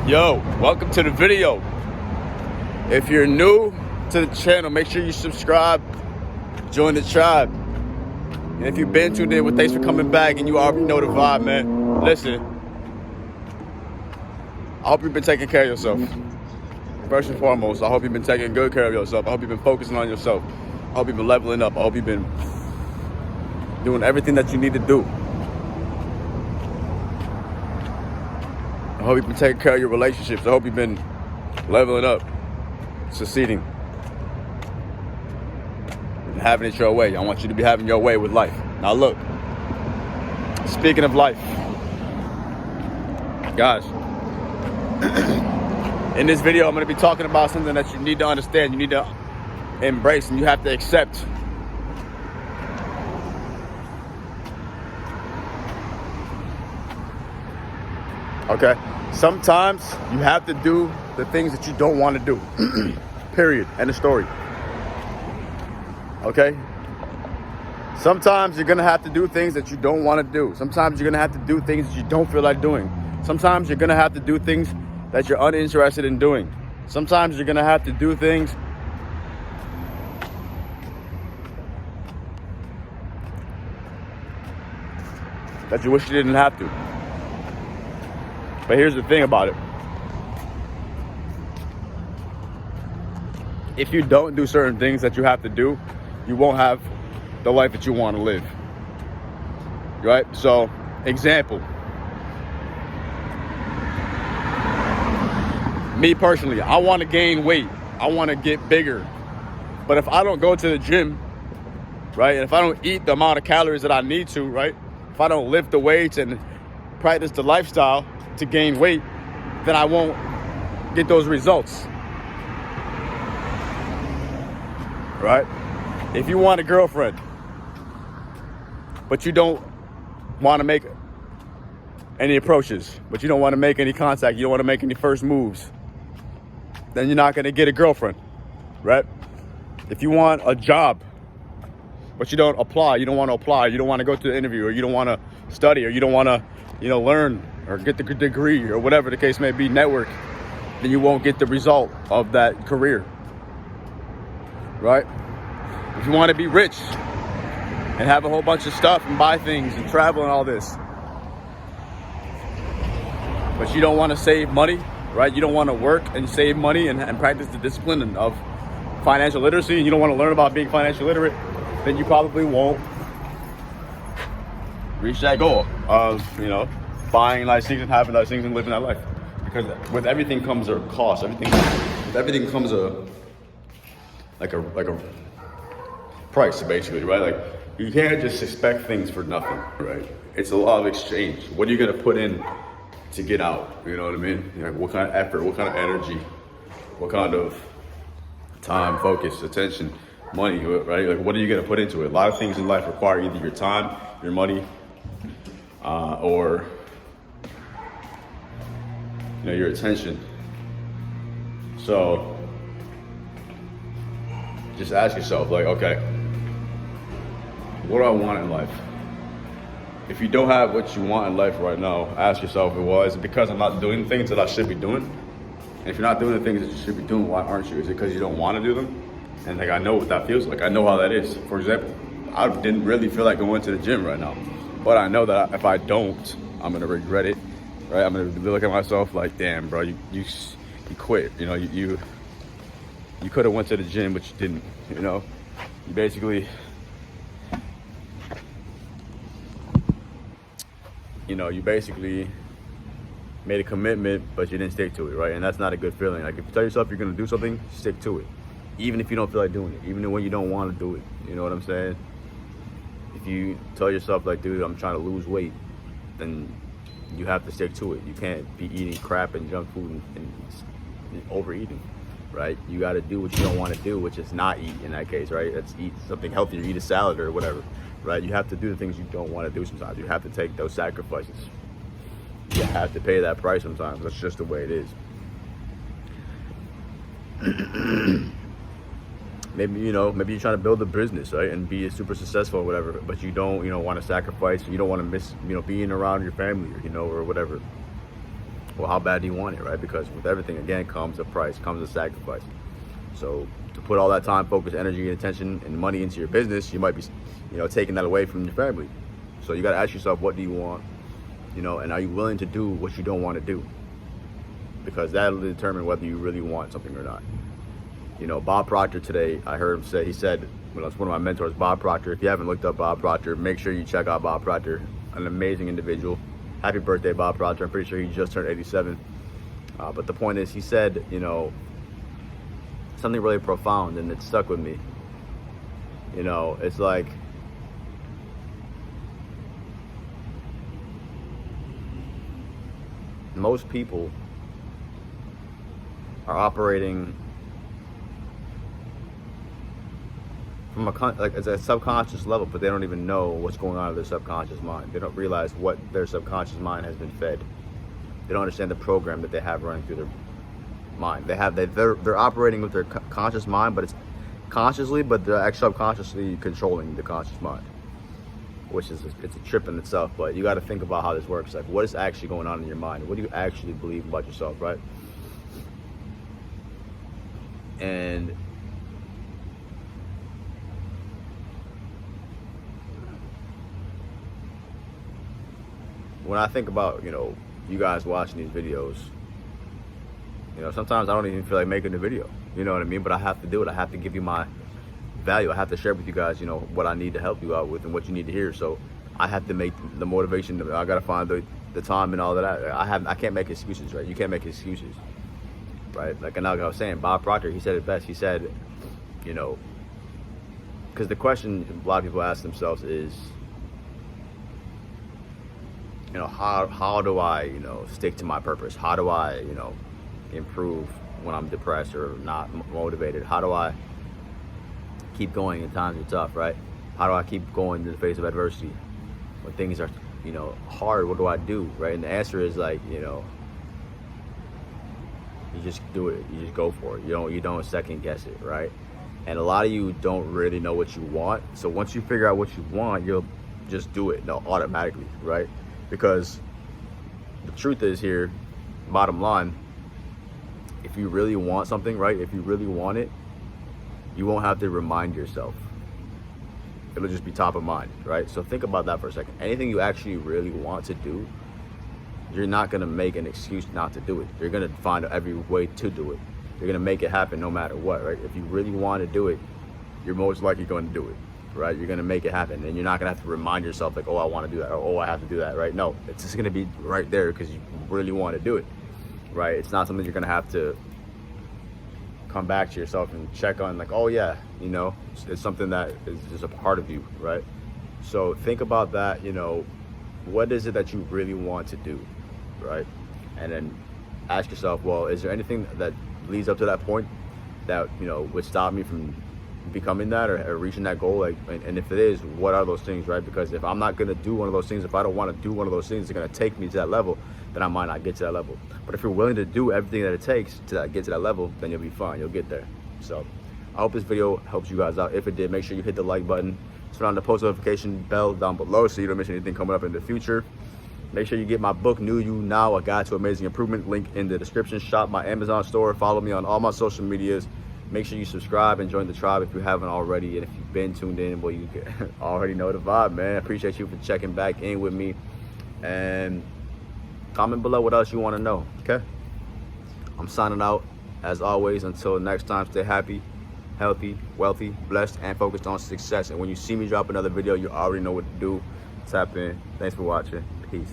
Yo, welcome to the video. If you're new to the channel, make sure you subscribe, join the tribe. And if you've been tuned in, well, thanks for coming back, and you already know the vibe, man. Listen, I hope you've been taking care of yourself. First and foremost, I hope you've been taking good care of yourself. I hope you've been focusing on yourself. I hope you've been leveling up. I hope you've been doing everything that you need to do. I hope you've been taking care of your relationships. I hope you've been leveling up, succeeding, and having it your way. I want you to be having your way with life. Now look, speaking of life, guys, in this video, I'm going to be talking about something that you need to understand, you need to embrace, and you have to accept. Okay? Sometimes you have to do the things that you don't want to do. Period. End of story. Okay? Sometimes you're going to have to do things that you don't want to do. Sometimes you're going to have to do things that you don't feel like doing. Sometimes you're going to have to do things that you're uninterested in doing. Sometimes you're going to have to do things that you wish you didn't have to. But here's the thing about it. If you don't do certain things that you have to do, you won't have the life that you want to live. Right? So, example. Me personally, I want to gain weight. I want to get bigger. But if I don't go to the gym, right, and if I don't eat the amount of calories that I need to, right, if I don't lift the weights and practice the lifestyle to gain weight, then I won't get those results. Right? If you want a girlfriend, but you don't want to make any approaches, but you don't want to make any contact, you don't want to make any first moves, then you're not going to get a girlfriend, right? If you want a job, but you don't apply, you don't want to apply, you don't want to go to the interview, or you don't want to study, or you don't want to, learn or get the degree, or whatever the case may be, network, then you won't get the result of that career, right? If you want to be rich and have a whole bunch of stuff and buy things and travel and all this, but you don't want to save money, right? You don't want to work and save money and practice the discipline of financial literacy, and you don't want to learn about being financially literate, then you probably won't reach that goal of, buying nice things and having nice things and living that life. Because with everything comes a cost. With everything comes a price, basically, right? Like, you can't just expect things for nothing, right? It's a lot of exchange. What are you gonna put in to get out? You know what I mean? What kind of effort, what kind of energy, what kind of time, focus, attention, money, right? Like, what are you gonna put into it? A lot of things in life require either your time, your money, or your attention. So just ask yourself, like, okay, what do I want in life? If you don't have what you want in life right now, ask yourself, well, is it because I'm not doing things that I should be doing? And if you're not doing the things that you should be doing, why aren't you? Is it because you don't want to do them? And I know what that feels like. I know how that is. For example, I didn't really feel like going to the gym right now, but I know that if I don't, I'm gonna regret it, right? I'm gonna look at myself like, damn, bro, you quit. You could have went to the gym, but you didn't. You basically, made a commitment, but you didn't stick to it, right? And that's not a good feeling. Like, if you tell yourself you're gonna do something, stick to it, even if you don't feel like doing it, even when you don't want to do it. You know what I'm saying? If you tell yourself, like, dude, I'm trying to lose weight, then you have to stick to it. You can't be eating crap and junk food and overeating, right? You got to do what you don't want to do, which is not eat in that case, right? Let's eat something healthier, eat a salad or whatever, right? You have to do the things you don't want to do sometimes. You have to take those sacrifices. You have to pay that price sometimes. That's just the way it is. maybe you're trying to build a business, right, and be super successful or whatever, but you don't want to sacrifice, you don't want to miss being around your family, or whatever. Well, how bad do you want it, right? Because with everything, again, comes a price, comes a sacrifice. So to put all that time, focus, energy, and attention and money into your business, you might be, taking that away from your family. So you got to ask yourself, what do you want? And are you willing to do what you don't want to do? Because that'll determine whether you really want something or not. Bob Proctor today, I heard him say, he said, well, that's one of my mentors, Bob Proctor. If you haven't looked up Bob Proctor, make sure you check out Bob Proctor, an amazing individual. Happy birthday, Bob Proctor. I'm pretty sure he just turned 87. But the point is, he said, something really profound, and it stuck with me. It's like, most people are operating from it's a subconscious level, but they don't even know what's going on in their subconscious mind. They don't realize what their subconscious mind has been fed. They don't understand the program that they have running through their mind. They're operating with their conscious mind, but it's consciously, but they're actually subconsciously controlling the conscious mind, which is it's a trip in itself. But you got to think about how this works. Like, what is actually going on in your mind? What do you actually believe about yourself, right? And when I think about, you guys watching these videos, sometimes I don't even feel like making the video, you know what I mean? But I have to do it. I have to give you my value. I have to share with you guys, what I need to help you out with and what you need to hear. So I have to make the motivation. I got to find the time and all of that. I can't make excuses, right? You can't make excuses, right? Like I was saying, Bob Proctor, he said it best. He said, because the question a lot of people ask themselves is, how do I, stick to my purpose? How do I, improve when I'm depressed or not motivated? How do I keep going in times are tough, right? How do I keep going in the face of adversity? When things are, hard, what do I do, right? And the answer is like, you just do it. You just go for it. You don't second guess it, right? And a lot of you don't really know what you want. So once you figure out what you want, you'll just do it, automatically, right? Because the truth is here, bottom line, if you really want something, right? If you really want it, you won't have to remind yourself. It'll just be top of mind, right? So think about that for a second. Anything you actually really want to do, you're not gonna make an excuse not to do it. You're gonna find every way to do it. You're gonna make it happen no matter what, right? If you really want to do it, you're most likely going to do it, right? You're gonna make it happen, and you're not gonna have to remind yourself like, oh, I want to do that, or oh, I have to do that, right? No, it's just gonna be right there because you really want to do it, right? It's not something you're gonna have to come back to yourself and check on, like, oh yeah, it's something that is just a part of you, right? So think about that. What is it that you really want to do, right? And then ask yourself, well, is there anything that leads up to that point that would stop me from becoming that or reaching that goal? Like, and if it is, what are those things, right? Because if I'm not gonna do one of those things, if I don't want to do one of those things, it's gonna take me to that level, then I might not get to that level. But if you're willing to do everything that it takes to get to that level, then you'll be fine. You'll get there. So I hope this video helps you guys out. If it did, make sure you hit the like button, turn on the post notification bell down below so you don't miss anything coming up in the future. Make sure you get my book, New You Now, A Guide to Amazing Improvement, link in the description. Shop my Amazon store. Follow me on all my social medias. Make sure you subscribe and join the tribe if you haven't already. And if you've been tuned in, well, you already know the vibe, man. I appreciate you for checking back in with me. And comment below what else you want to know, okay? I'm signing out. As always, until next time, stay happy, healthy, wealthy, blessed, and focused on success. And when you see me drop another video, you already know what to do. Tap in. Thanks for watching. Peace.